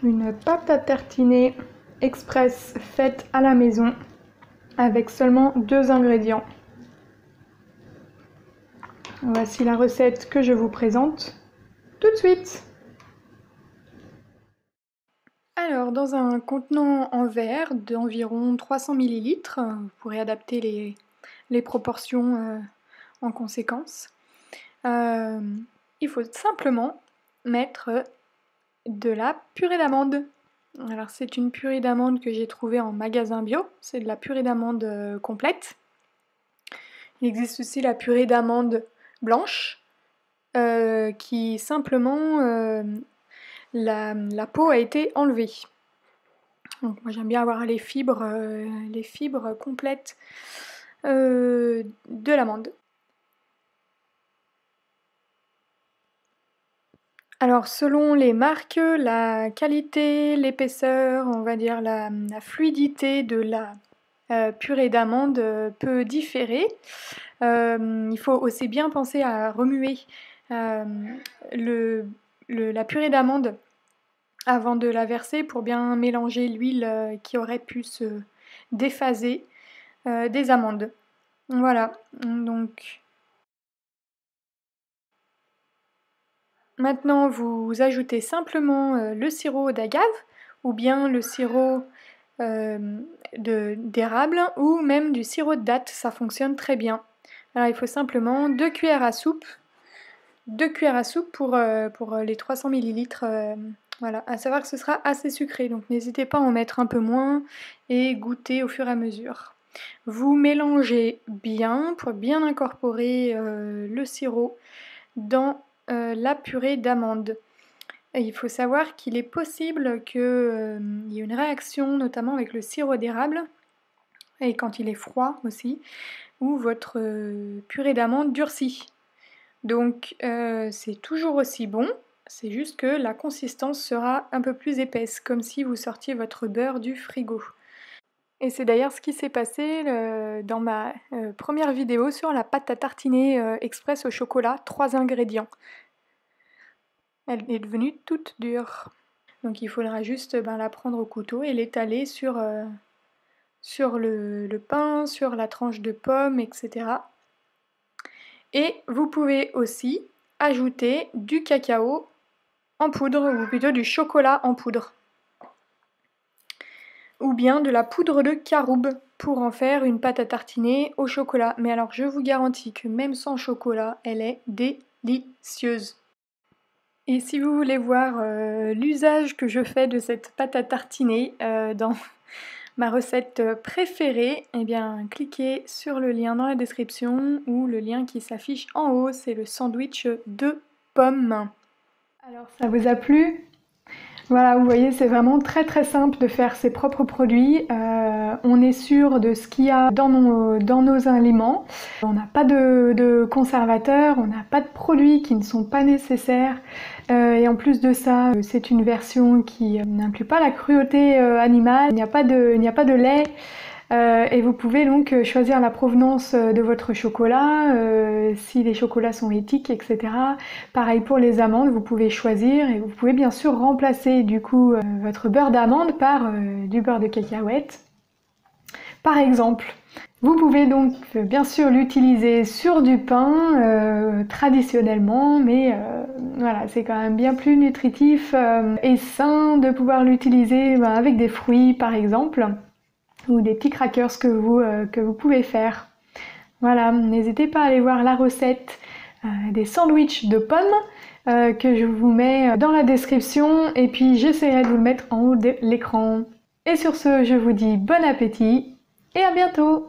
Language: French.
Une pâte à tartiner express faite à la maison avec seulement 2 ingrédients. Voici la recette que je vous présente tout de suite. Alors, dans un contenant en verre d'environ 300 ml, vous pourrez adapter les proportions en conséquence. Il faut simplement mettre de la purée d'amande. Alors c'est une purée d'amande que j'ai trouvée en magasin bio, c'est de la purée d'amande complète. Il existe aussi la purée d'amande blanche, qui simplement la peau a été enlevée. Donc moi j'aime bien avoir les fibres complètes de l'amande. Alors selon les marques, la qualité, l'épaisseur, on va dire la fluidité de la purée d'amande peut différer. Il faut aussi bien penser à remuer la purée d'amande avant de la verser pour bien mélanger l'huile qui aurait pu se déphaser des amandes. Voilà, donc maintenant vous ajoutez simplement le sirop d'agave ou bien le sirop d'érable ou même du sirop de date, ça fonctionne très bien. Alors il faut simplement 2 cuillères à soupe pour les 300 ml. Voilà, à savoir que ce sera assez sucré, donc n'hésitez pas à en mettre un peu moins et goûter au fur et à mesure. Vous mélangez bien pour bien incorporer le sirop dans la purée d'amande. Il faut savoir qu'il est possible qu'il y ait une réaction, notamment avec le sirop d'érable, et quand il est froid aussi, où votre purée d'amande durcit. Donc c'est toujours aussi bon, c'est juste que la consistance sera un peu plus épaisse, comme si vous sortiez votre beurre du frigo. Et c'est d'ailleurs ce qui s'est passé dans ma première vidéo sur la pâte à tartiner express au chocolat, 3 ingrédients. Elle est devenue toute dure. Donc il faudra juste la prendre au couteau et l'étaler sur le pain, sur la tranche de pomme, etc. Et vous pouvez aussi ajouter du cacao en poudre, ou plutôt du chocolat en poudre. Ou bien de la poudre de caroube pour en faire une pâte à tartiner au chocolat. Mais alors je vous garantis que même sans chocolat, elle est délicieuse. Et si vous voulez voir l'usage que je fais de cette pâte à tartiner dans ma recette préférée, eh bien cliquez sur le lien dans la description ou le lien qui s'affiche en haut, c'est le sandwich de pommes. Alors ça vous a plu ? Voilà, vous voyez, c'est vraiment très très simple de faire ses propres produits. On est sûr de ce qu'il y a dans nos aliments. On n'a pas de conservateurs, on n'a pas de produits qui ne sont pas nécessaires. Et en plus de ça, c'est une version qui n'inclut pas la cruauté animale. Il n'y a pas de lait. Et vous pouvez donc choisir la provenance de votre chocolat, si les chocolats sont éthiques, etc. Pareil pour les amandes, vous pouvez choisir et vous pouvez bien sûr remplacer du coup votre beurre d'amande par du beurre de cacahuète, par exemple. Vous pouvez donc bien sûr l'utiliser sur du pain traditionnellement, mais voilà, c'est quand même bien plus nutritif et sain de pouvoir l'utiliser avec des fruits par exemple, ou des petits crackers que vous pouvez faire. Voilà, n'hésitez pas à aller voir la recette des sandwichs de pommes que je vous mets dans la description et puis j'essaierai de vous le mettre en haut de l'écran. Et sur ce, je vous dis bon appétit et à bientôt!